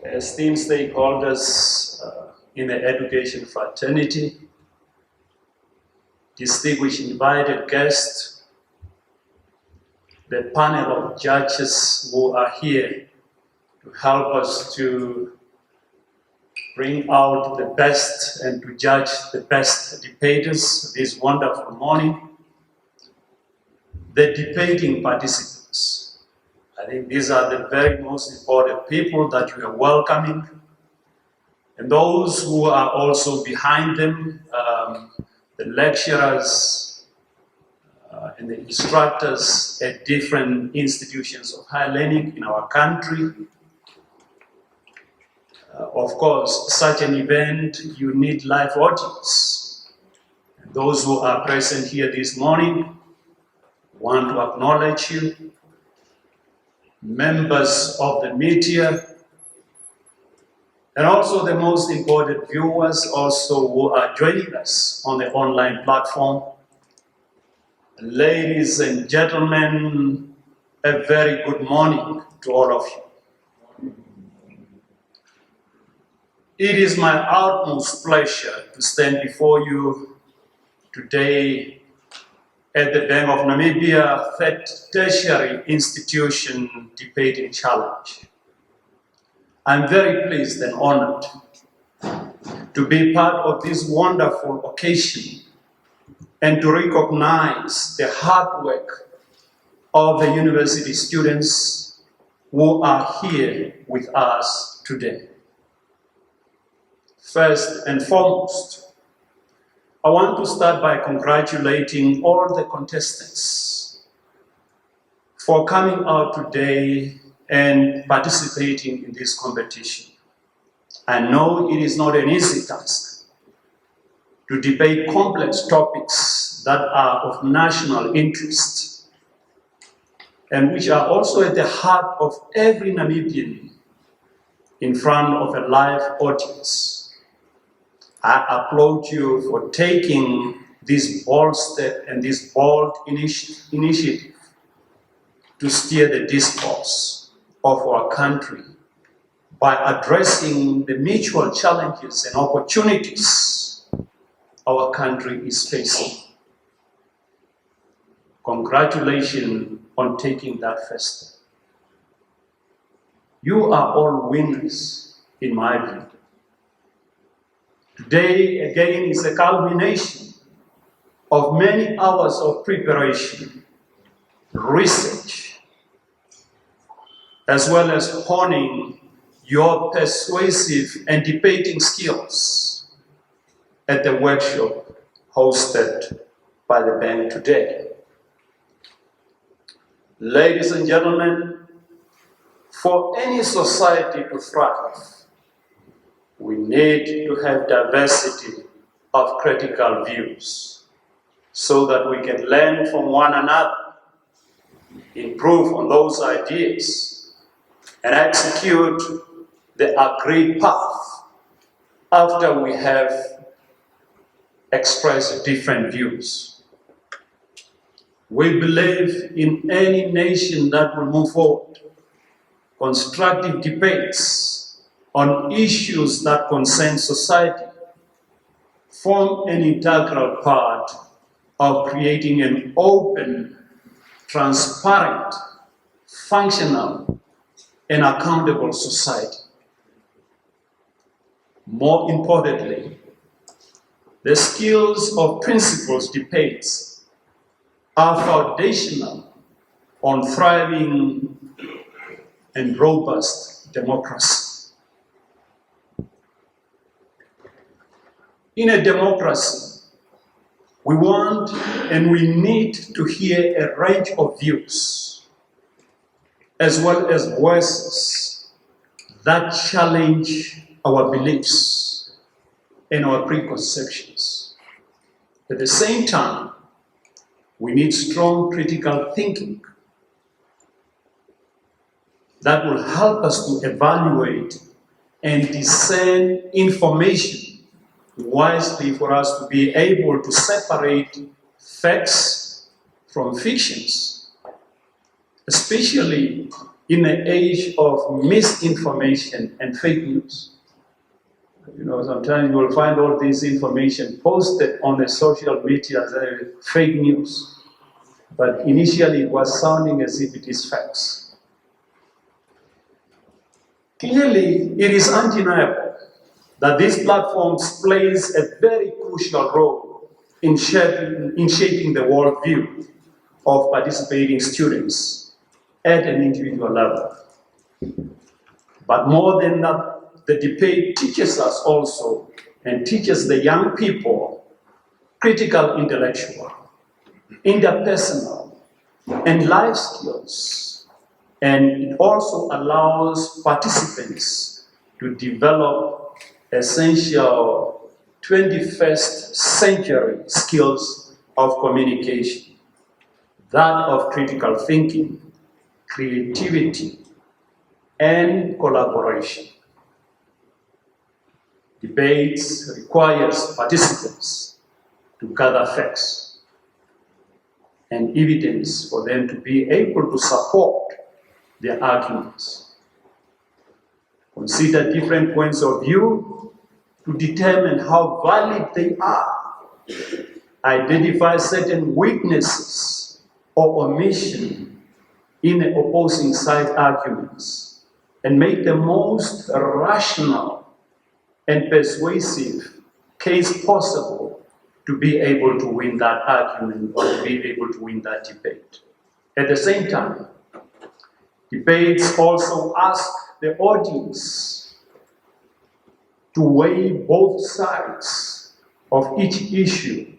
esteemed stakeholders in the education fraternity, distinguished invited guests, the panel of judges who are here to help us to bring out the best and to judge the best debaters this wonderful morning, the debating participants. I think these are the very most important people that we are welcoming, and those who are also behind them, the lecturers and the instructors at different institutions of higher learning in our country. Of course, such an event, you need live audience. And those who are present here this morning, want to acknowledge you. Members of the media, and also the most important viewers also who are joining us on the online platform. Ladies and gentlemen, a very good morning to all of you. It is my utmost pleasure to stand before you today at the Bank of Namibia Tertiary Institution Debating Challenge. I'm very pleased and honored to be part of this wonderful occasion and to recognize the hard work of the university students who are here with us today. First and foremost, I want to start by congratulating all the contestants for coming out today and participating in this competition. I know it is not an easy task to debate complex topics that are of national interest and which are also at the heart of every Namibian in front of a live audience. I applaud you for taking this bold step and this bold initiative to steer the discourse of our country by addressing the mutual challenges and opportunities our country is facing. Congratulations on taking that first step. You are all winners, in my view. Today, again, is a culmination of many hours of preparation, research, as well as honing your persuasive and debating skills at the workshop hosted by the bank today. Ladies and gentlemen, for any society to thrive, we need to have diversity of critical views so that we can learn from one another, improve on those ideas, and execute the agreed path after we have expressed different views. We believe in any nation that will move forward, constructive debates on issues that concern society form an integral part of creating an open, transparent, functional, and accountable society. More importantly, the skills of principles debates are foundational on thriving and robust democracy. In a democracy, we want and we need to hear a range of views, as well as voices that challenge our beliefs and our preconceptions. At the same time, we need strong critical thinking that will help us to evaluate and discern information wisely for us to be able to separate facts from fictions, especially in an age of misinformation and fake news. You know, sometimes you will find all this information posted on the social media as fake news. But initially it was sounding as if it is facts. Clearly, it is undeniable that these platforms plays a very crucial role in shaping the worldview of participating students at an individual level. But more than that, the debate teaches us also, and teaches the young people, critical intellectual, interpersonal, and life skills. And it also allows participants to develop essential 21st century skills of communication, that of critical thinking, creativity, and collaboration. Debates requires participants to gather facts and evidence for them to be able to support their arguments. Consider different points of view to determine how valid they are. Identify certain weaknesses or omission in the opposing side arguments and make the most rational and persuasive case possible to be able to win that argument or to be able to win that debate. At the same time, debates also ask the audience to weigh both sides of each issue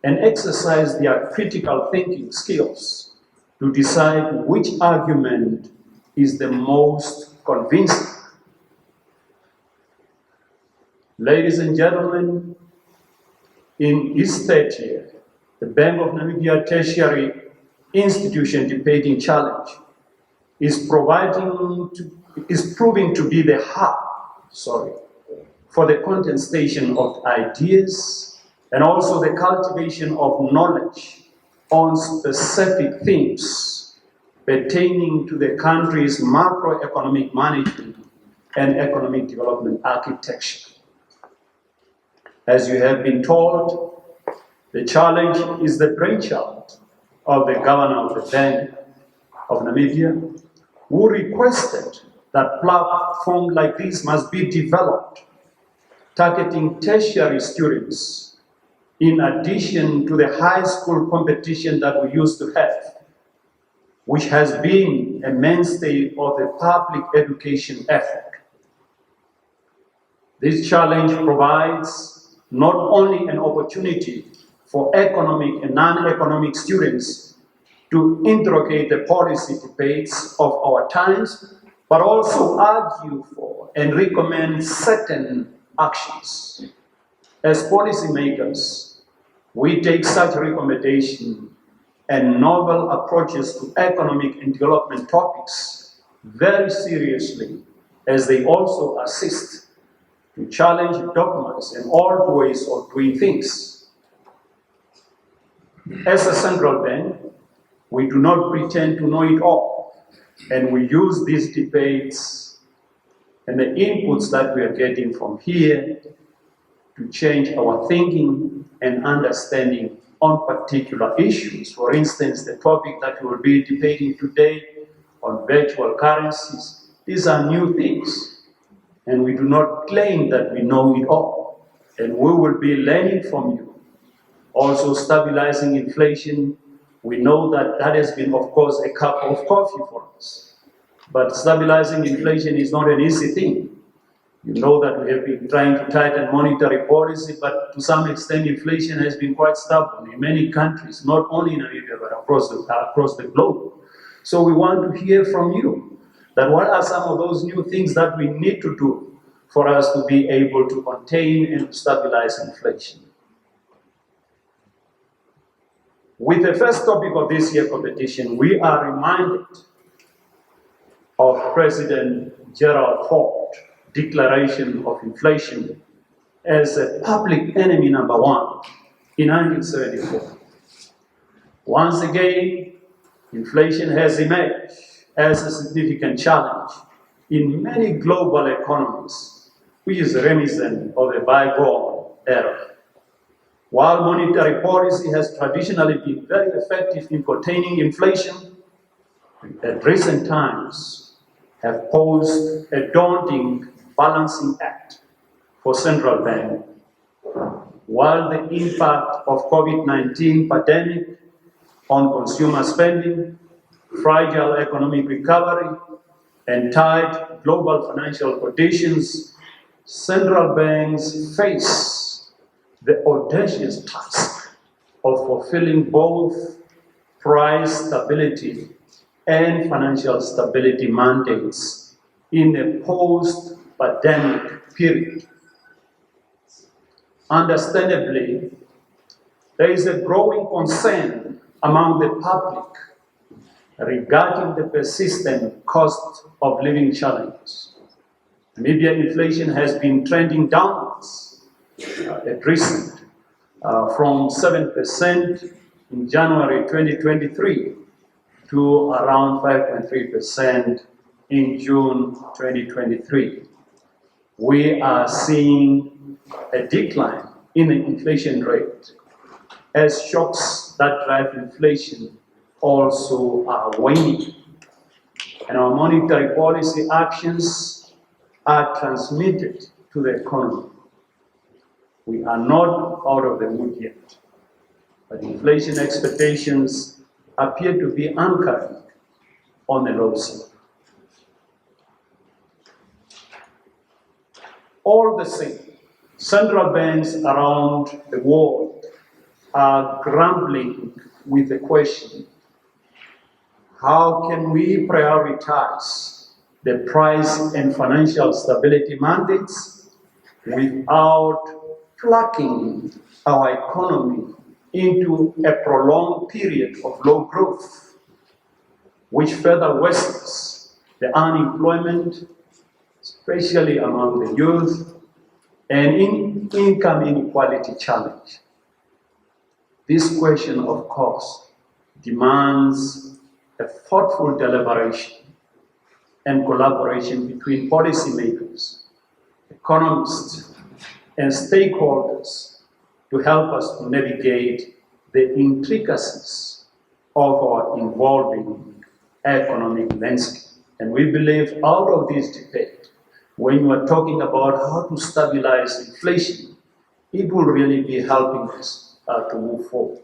and exercise their critical thinking skills to decide which argument is the most convincing. Ladies and gentlemen, in its third year, the Bank of Namibia Tertiary Institution Debating Challenge is proving to be the hub, for the contestation of ideas and also the cultivation of knowledge on specific themes pertaining to the country's macroeconomic management and economic development architecture. As you have been told, the challenge is the brainchild of the governor of the Bank of Namibia, who requested that platforms like this must be developed, targeting tertiary students, in addition to the high school competition that we used to have, which has been a mainstay of the public education effort. This challenge provides not only an opportunity for economic and non-economic students to interrogate the policy debates of our times, but also argue for and recommend certain actions. As policymakers, we take such recommendation and novel approaches to economic and development topics very seriously, as they also assist to challenge dogmas and old ways of doing things. As a central bank, we do not pretend to know it all, and we use these debates and the inputs that we are getting from here to change our thinking and understanding on particular issues. For instance, the topic that we will be debating today on virtual currencies, these are new things. And we do not claim that we know it all. And we will be learning from you. Also, stabilizing inflation, we know that that has been, of course, a cup of coffee for us. But stabilizing inflation is not an easy thing. You know that we have been trying to tighten monetary policy, but to some extent, inflation has been quite stubborn in many countries, not only in Namibia, but across the globe. So we want to hear from you. That what are some of those new things that we need to do for us to be able to contain and stabilize inflation? With the first topic of this year's competition, we are reminded of President Gerald Ford's declaration of inflation as a public enemy number one in 1974. Once again, inflation has emerged as a significant challenge in many global economies, which is reminiscent of a bygone era. While monetary policy has traditionally been very effective in containing inflation, at recent times have posed a daunting balancing act for central banks. While the impact of COVID-19 pandemic on consumer spending, fragile economic recovery, and tight global financial conditions, central banks face the audacious task of fulfilling both price stability and financial stability mandates in a post-pandemic period. Understandably, there is a growing concern among the public regarding the persistent cost of living challenges. Namibian inflation has been trending downwards at recent, from 7% in January 2023 to around 5.3% in June 2023. We are seeing a decline in the inflation rate as shocks that drive inflation also are waning. And our monetary policy actions are transmitted to the economy. We are not out of the wood yet, but inflation expectations appear to be anchoring on the low side. All the same, central banks around the world are grappling with the question, how can we prioritize the price and financial stability mandates without plugging our economy into a prolonged period of low growth, which further worsens the unemployment, especially among the youth, and income inequality challenge. This question, of course, demands a thoughtful deliberation and collaboration between policymakers, economists, and stakeholders to help us to navigate the intricacies of our evolving economic landscape. And we believe out of this debate, when you are talking about how to stabilize inflation, it will really be helping us to move forward.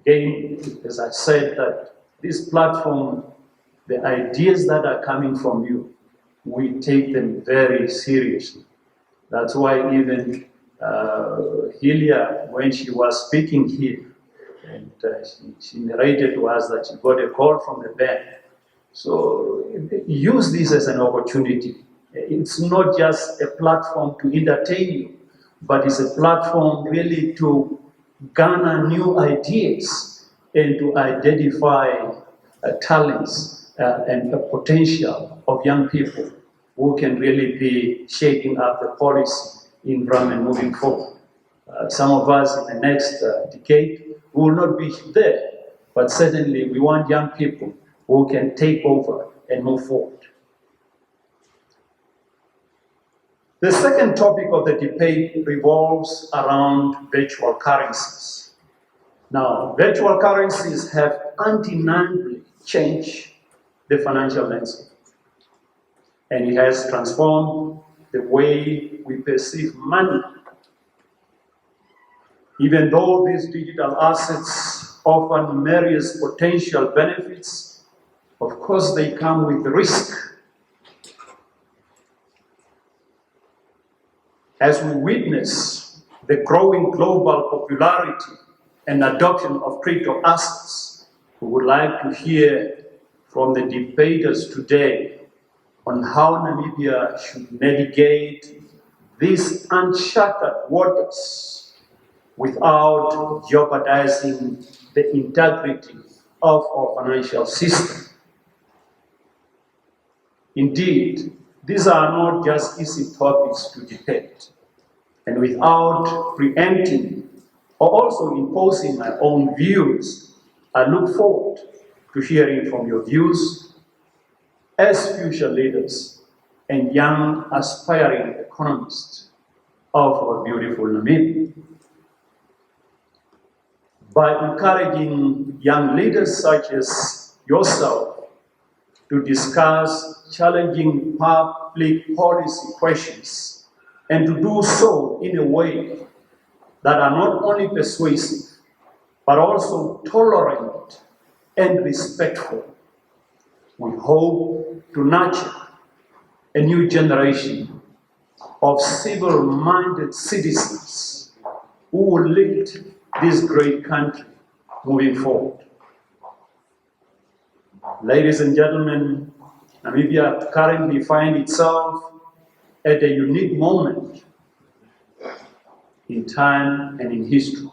Again, as I said, that this platform, the ideas that are coming from you, we take them very seriously. That's why even Hilia, when she was speaking here, and she narrated to us that she got a call from the bank. So use this as an opportunity. It's not just a platform to entertain you, but it's a platform really to garner new ideas and to identify talents and the potential of young people who can really be shaping up the policy environment moving forward. Some of us in the next decade will not be there, but certainly we want young people who can take over and move forward. The second topic of the debate revolves around virtual currencies. Now, virtual currencies have undeniably changed the financial landscape, and it has transformed the way we perceive money. Even though these digital assets offer numerous potential benefits, of course they come with risk. As we witness the growing global popularity and adoption of crypto assets, we would like to hear from the debaters today on how Namibia should navigate these uncharted waters without jeopardizing the integrity of our financial system. Indeed, these are not just easy topics to debate. And without preempting or also imposing my own views, I look forward to hearing from your views as future leaders and young aspiring economists of our beautiful Namibia. By encouraging young leaders such as yourself to discuss challenging public policy questions and to do so in a way that are not only persuasive, but also tolerant and respectful. We hope to nurture a new generation of civil-minded citizens who will lead this great country moving forward. Ladies and gentlemen, Namibia currently finds itself at a unique moment in time and in history.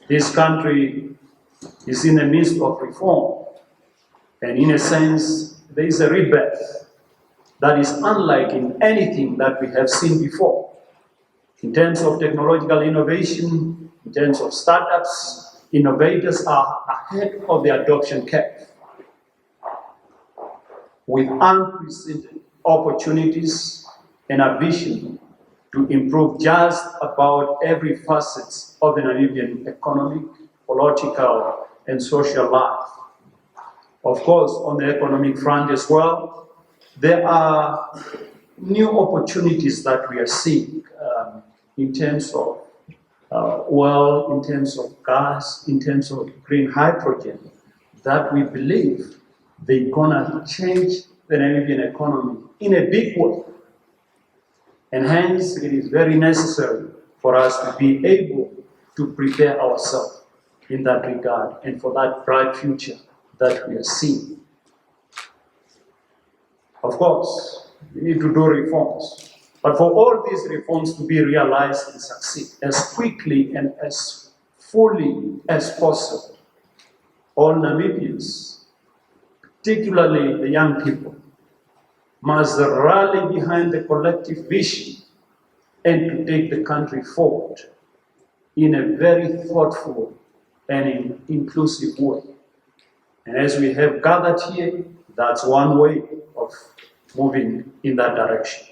This country is in the midst of reform, and in a sense, there is a rebirth that is unlike in anything that we have seen before. In terms of technological innovation, in terms of startups, innovators are ahead of the adoption curve, with unprecedented opportunities and a vision to improve just about every facet of the Namibian economic, political, and social life. Of course, on the economic front as well, there are new opportunities that we are seeing in terms of oil, in terms of gas, in terms of green hydrogen, that we believe they're gonna change the Namibian economy in a big way. And hence, it is very necessary for us to be able to prepare ourselves in that regard and for that bright future that we are seeing. Of course, we need to do reforms. But for all these reforms to be realized and succeed as quickly and as fully as possible, all Namibians, particularly the young people, must rally behind the collective vision and to take the country forward in a very thoughtful and inclusive way. And as we have gathered here, that's one way of moving in that direction.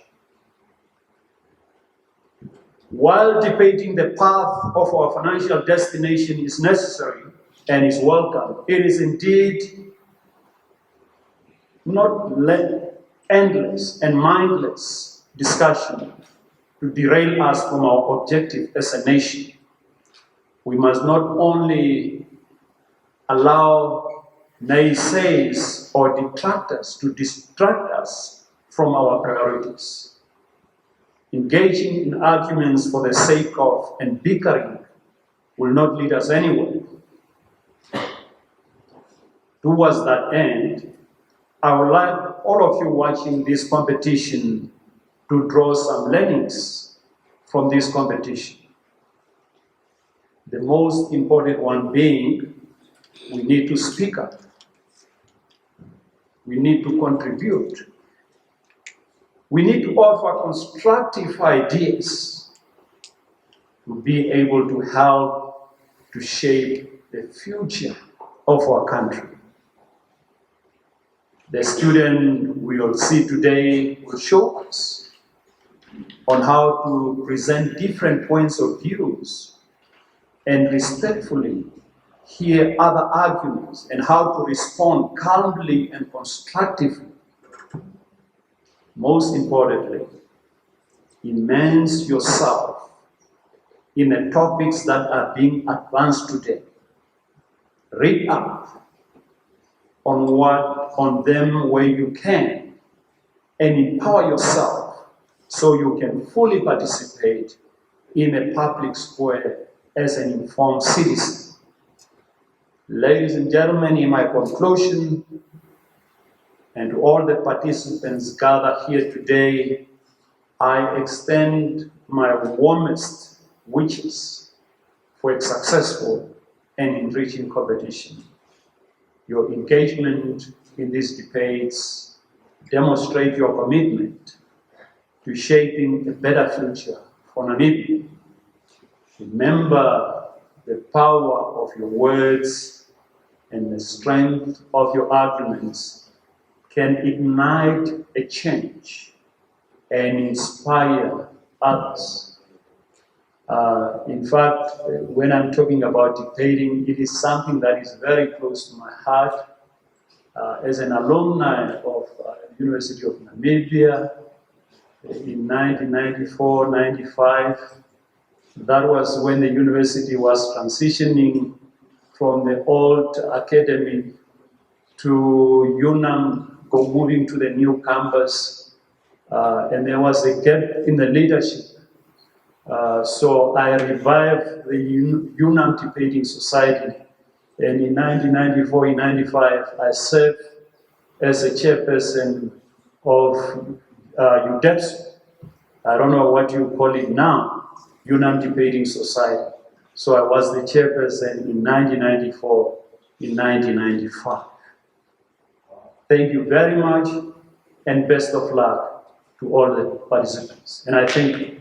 While debating the path of our financial destination is necessary and is welcome, it is indeed not endless and mindless discussion to derail us from our objective as a nation. We must not only allow naysayers or detractors to distract us from our priorities. Engaging in arguments for the sake of and bickering will not lead us anywhere. Towards that end, I would like all of you watching this competition to draw some learnings from this competition. The most important one being, we need to speak up. We need to contribute. We need to offer constructive ideas to be able to help to shape the future of our country. The student we will see today will show us on how to present different points of views and respectfully hear other arguments and how to respond calmly and constructively. Most importantly, immerse yourself in the topics that are being advanced today. Read up on them where you can and empower yourself so you can fully participate in a public square as an informed citizen. Ladies and gentlemen, in my conclusion, and to all the participants gathered here today, I extend my warmest wishes for a successful and enriching competition. Your engagement in these debates demonstrate your commitment to shaping a better future for Namibia. Remember, the power of your words and the strength of your arguments can ignite a change and inspire others. In fact, when I'm talking about debating, it is something that is very close to my heart. As an alumni of the University of Namibia in 1994-95, that was when the university was transitioning from the old academy to UNAM, moving to the new campus, and there was a gap in the leadership. So I revived the UNAM Debating Society, and in 1994-95, I served as a chairperson of Ebson. I don't know what you call it now, UNAM Debating Society. So I was the chairperson in 1994, in 1995. Thank you very much, and best of luck to all the participants. And I thank you.